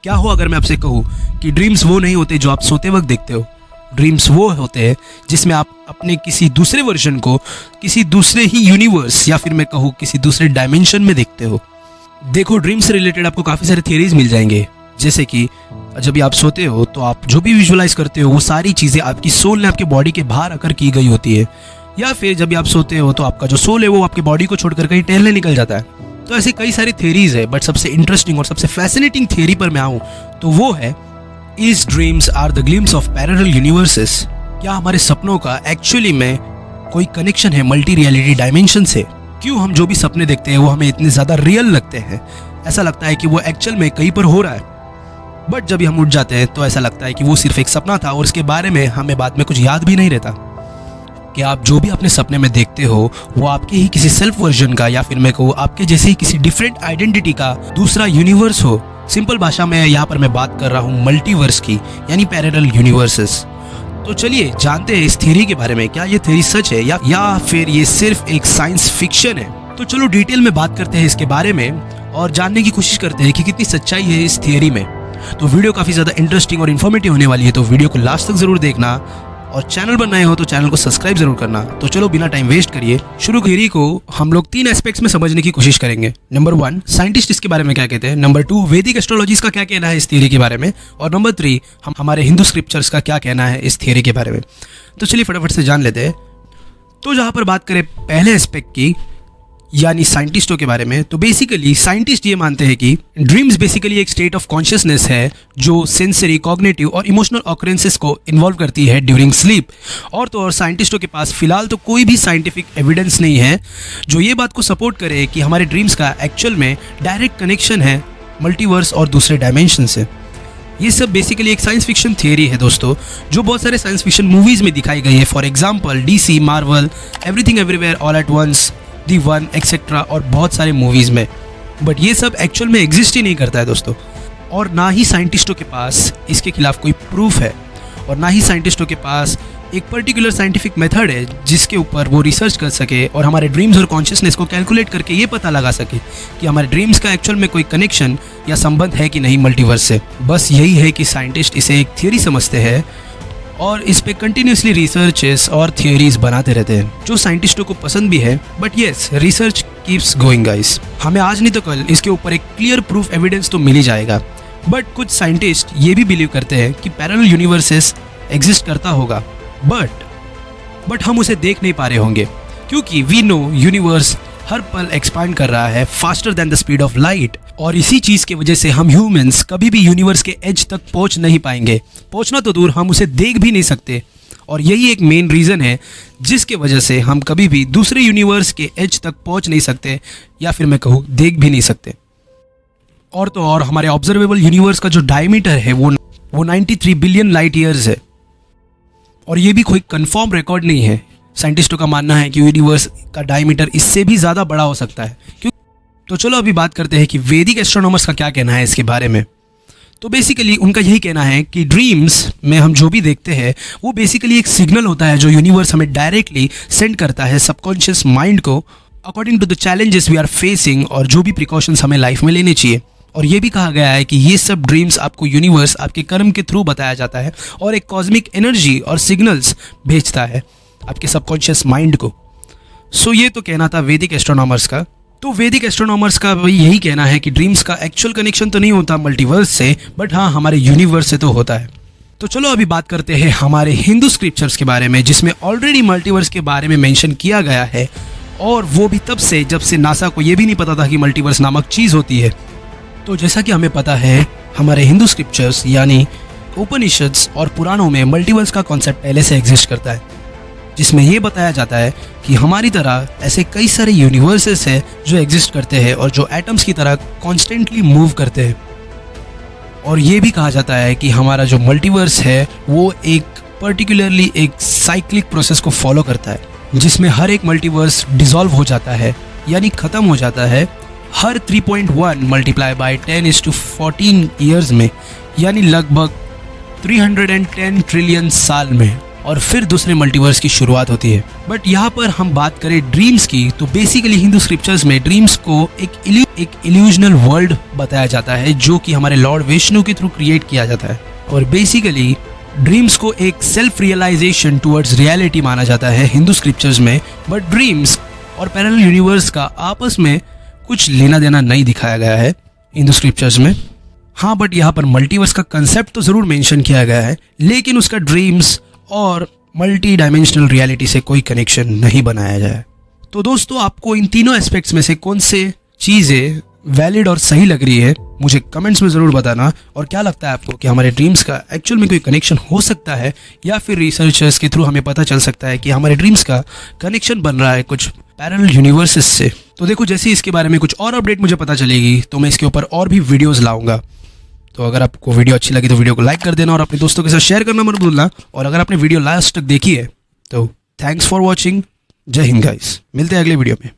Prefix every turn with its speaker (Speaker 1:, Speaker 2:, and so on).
Speaker 1: क्या हो अगर मैं आपसे कहूँ कि ड्रीम्स वो नहीं होते जो आप सोते वक्त देखते हो। ड्रीम्स वो होते हैं जिसमें आप अपने किसी दूसरे वर्जन को किसी दूसरे ही यूनिवर्स या फिर मैं कहूँ किसी दूसरे डायमेंशन में देखते हो। देखो, ड्रीम से रिलेटेड आपको काफ़ी सारे थियरीज मिल जाएंगे, जैसे कि जब भी आप सोते हो तो आप जो भी विजुअलाइज करते हो वो सारी चीज़ें आपकी सोल ने आपके बॉडी के बाहर आकर की गई होती है, या फिर जब भी आप सोते हो तो आपका जो सोल है वो आपके बॉडी को छोड़कर कहीं टहलने निकल जाता है। तो ऐसे कई सारी थियरीज है, बट सबसे इंटरेस्टिंग और सबसे फैसिनेटिंग थियरी पर मैं आऊँ तो वो है is dreams are the glimpse of parallel universes. क्या हमारे सपनों का एक्चुअली में कोई कनेक्शन है मल्टी रियलिटी डायमेंशन से? क्यों हम जो भी सपने देखते हैं वो हमें इतने ज़्यादा रियल लगते हैं, ऐसा लगता है कि वो एक्चुअल में कहीं पर हो रहा है, बट जब हम उठ जाते हैं तो ऐसा लगता है कि वो सिर्फ एक सपना था और उसके बारे में हमें बाद में कुछ याद भी नहीं रहता। कि आप जो भी अपने सपने में देखते हो वो आपके ही किसी सेल्फ वर्जन का या फिर मैं कहूँ आपके जैसे ही किसी डिफरेंट आइडेंटिटी का दूसरा यूनिवर्स हो। सिंपल भाषा में यहाँ पर मैं बात कर रहा हूँ मल्टीवर्स की, यानी पैरेलल यूनिवर्सेस। तो चलिए जानते हैं इस थ्योरी के बारे में, क्या ये थ्योरी सच है या फिर ये सिर्फ एक साइंस फिक्शन है। तो चलो डिटेल में बात करते हैं इसके बारे में और जानने की कोशिश करते हैं कि कितनी सच्चाई है इस थ्योरी में। तो वीडियो काफ़ी ज़्यादा इंटरेस्टिंग और इन्फॉर्मेटिव होने वाली है, तो वीडियो को लास्ट तक जरूर देखना और चैनल पर नए हो तो चैनल को सब्सक्राइब जरूर करना। तो चलो बिना टाइम वेस्ट करिए शुरू। थ्योरी को हम लोग 3 एस्पेक्ट्स में समझने की कोशिश करेंगे। नंबर 1, साइंटिस्ट इसके बारे में क्या कहते हैं। नंबर 2, वैदिक एस्ट्रोलॉजीज का क्या कहना है इस थ्योरी के बारे में। और नंबर 3, हम हमारे हिंदू स्क्रिप्चर्स का क्या कहना है इस थ्योरी के बारे में। तो चलिए फटाफट से जान लेते हैं। तो जहाँ पर बात करें पहले एस्पेक्ट की यानी साइंटिस्टों के बारे में, तो बेसिकली साइंटिस्ट ये मानते हैं कि ड्रीम्स बेसिकली एक स्टेट ऑफ कॉन्शियसनेस है जो सेंसरी, कॉग्निटिव और इमोशनल ऑकरेंसेस को इन्वॉल्व करती है ड्यूरिंग स्लीप। और तो और साइंटिस्टों के पास फिलहाल तो कोई भी साइंटिफिक एविडेंस नहीं है जो ये बात को सपोर्ट करे कि हमारे ड्रीम्स का एक्चुअल में डायरेक्ट कनेक्शन है मल्टीवर्स और दूसरे डायमेंशन से। ये सब बेसिकली एक साइंस फिक्शन थियरी है दोस्तों, जो बहुत सारे साइंस फिक्शन मूवीज में दिखाई गई है। For example DC, Marvel, everything everywhere all at once, the one etcetera और बहुत सारे मूवीज़ में। बट ये सब एक्चुअल में एग्जिस्ट ही नहीं करता है दोस्तों, और ना ही साइंटिस्टों के पास इसके खिलाफ कोई प्रूफ है, और ना ही साइंटिस्टों के पास एक पर्टिकुलर साइंटिफिक मेथड है जिसके ऊपर वो रिसर्च कर सके और हमारे ड्रीम्स और कॉन्शियसनेस को कैलकुलेट करके ये पता लगा सके कि हमारे ड्रीम्स का एक्चुअल में कोई कनेक्शन या संबंध है कि नहीं मल्टीवर्स से। बस यही है कि साइंटिस्ट इसे एक थियरी समझते हैं और इस पे कंटिन्यूसली रिसर्चेस और थियरीज बनाते रहते हैं, जो साइंटिस्टों को पसंद भी है। But yes, research keeps going guys. हमें आज नहीं तो कल इसके ऊपर एक क्लियर प्रूफ एविडेंस तो मिल ही जाएगा। बट कुछ साइंटिस्ट ये भी बिलीव करते हैं कि पैरेलल यूनिवर्सेस एग्जिस्ट करता होगा, बट हम उसे देख नहीं पा रहे होंगे, क्योंकि वी नो यूनिवर्स हर पल एक्सपांड कर रहा है faster than the speed of light, और इसी चीज की वजह से हम ह्यूमंस कभी भी यूनिवर्स के एज तक पहुंच नहीं पाएंगे। पहुंचना तो दूर, हम उसे देख भी नहीं सकते। और यही एक मेन रीजन है जिसके वजह से हम कभी भी दूसरे यूनिवर्स के एज तक पहुंच नहीं सकते, या फिर मैं कहूँ देख भी नहीं सकते। और तो और हमारे ऑब्जर्वेबल यूनिवर्स का जो डायमीटर है वो 93 बिलियन लाइट ईयर्स है, और ये भी कोई कंफर्म रिकॉर्ड नहीं है। साइंटिस्टों का मानना है कि यूनिवर्स का डायमीटर इससे भी ज़्यादा बड़ा हो सकता है। क्यों? तो चलो अभी बात करते हैं कि वैदिक एस्ट्रोनॉमर्स का क्या कहना है इसके बारे में। तो बेसिकली उनका यही कहना है कि ड्रीम्स में हम जो भी देखते हैं वो बेसिकली एक सिग्नल होता है जो यूनिवर्स हमें डायरेक्टली सेंड करता है सबकॉन्शियस माइंड को, according to the challenges we are facing, और जो भी प्रिकॉशंस हमें लाइफ में लेने चाहिए। और ये भी कहा गया है कि ये सब ड्रीम्स आपको यूनिवर्स आपके कर्म के थ्रू बताया जाता है और एक कॉस्मिक एनर्जी और सिग्नल्स भेजता है आपके सबकॉन्शियस माइंड को। सो ये तो कहना था वैदिक एस्ट्रोनॉमर्स का। तो वैदिक एस्ट्रोनॉमर्स का भी यही कहना है कि ड्रीम्स का एक्चुअल कनेक्शन तो नहीं होता मल्टीवर्स से, बट हाँ हमारे यूनिवर्स से तो होता है। तो चलो अभी बात करते हैं हमारे हिंदू स्क्रिप्चर्स के बारे में, जिसमें ऑलरेडी मल्टीवर्स के बारे में मेंशन किया गया है, और वो भी तब से जब से नासा को ये भी नहीं पता था कि मल्टीवर्स नामक चीज़ होती है। तो जैसा कि हमें पता है हमारे हिंदू स्क्रिप्चर्स यानी उपनिषद्स और पुराणों में मल्टीवर्स का कॉन्सेप्ट पहले से एग्जिस्ट करता है, जिसमें ये बताया जाता है कि हमारी तरह ऐसे कई सारे यूनिवर्सेस हैं जो एग्जिस्ट करते हैं और जो एटम्स की तरह कॉन्स्टेंटली मूव करते हैं। और ये भी कहा जाता है कि हमारा जो मल्टीवर्स है वो एक पर्टिकुलरली एक साइक्लिक प्रोसेस को फॉलो करता है, जिसमें हर एक मल्टीवर्स डिसॉल्व हो जाता है, यानी ख़त्म हो जाता है हर 3.1 मल्टीप्लाई बाय 10⁻14 ईयर्स में, यानी लगभग 310 ट्रिलियन साल में। और फिर दूसरे मल्टीवर्स की शुरुआत होती है। बट यहाँ पर हम बात करें ड्रीम्स की, तो बेसिकली हिंदू स्क्रिप्चर्स में ड्रीम्स को एक इल्यूजनल वर्ल्ड बताया जाता है जो कि हमारे लॉर्ड विष्णु के थ्रू क्रिएट किया जाता है। और बेसिकली ड्रीम्स को एक सेल्फ रियलाइजेशन टुवर्ड्स रियलिटी माना जाता है हिंदू स्क्रिप्चर्स में। बट ड्रीम्स और पैरेलल यूनिवर्स का आपस में कुछ लेना देना नहीं दिखाया गया है हिंदू स्क्रिप्चर्स में। हाँ, बट यहाँ पर मल्टीवर्स का कंसेप्ट तो ज़रूर मेंशन किया गया है, लेकिन उसका ड्रीम्स और मल्टी डायमेंशनल रियलिटी से कोई कनेक्शन नहीं बनाया जाए। तो दोस्तों, आपको इन तीनों एस्पेक्ट्स में से कौन से चीज़ें वैलिड और सही लग रही है मुझे कमेंट्स में ज़रूर बताना। और क्या लगता है आपको कि हमारे ड्रीम्स का एक्चुअल में कोई कनेक्शन हो सकता है, या फिर रिसर्चर्स के थ्रू हमें पता चल सकता है कि हमारे ड्रीम्स का कनेक्शन बन रहा है कुछ पैरेलल यूनिवर्सेस से। तो देखो, जैसे इसके बारे में कुछ और अपडेट मुझे पता चलेगी तो मैं इसके ऊपर और भी वीडियोज़ लाऊंगा। तो अगर आपको वीडियो अच्छी लगी तो वीडियो को लाइक कर देना और अपने दोस्तों के साथ शेयर करना मत भूलना। और अगर आपने वीडियो लास्ट तक देखी है तो थैंक्स फॉर वॉचिंग। जय हिंद गाइस, मिलते हैं अगले वीडियो में।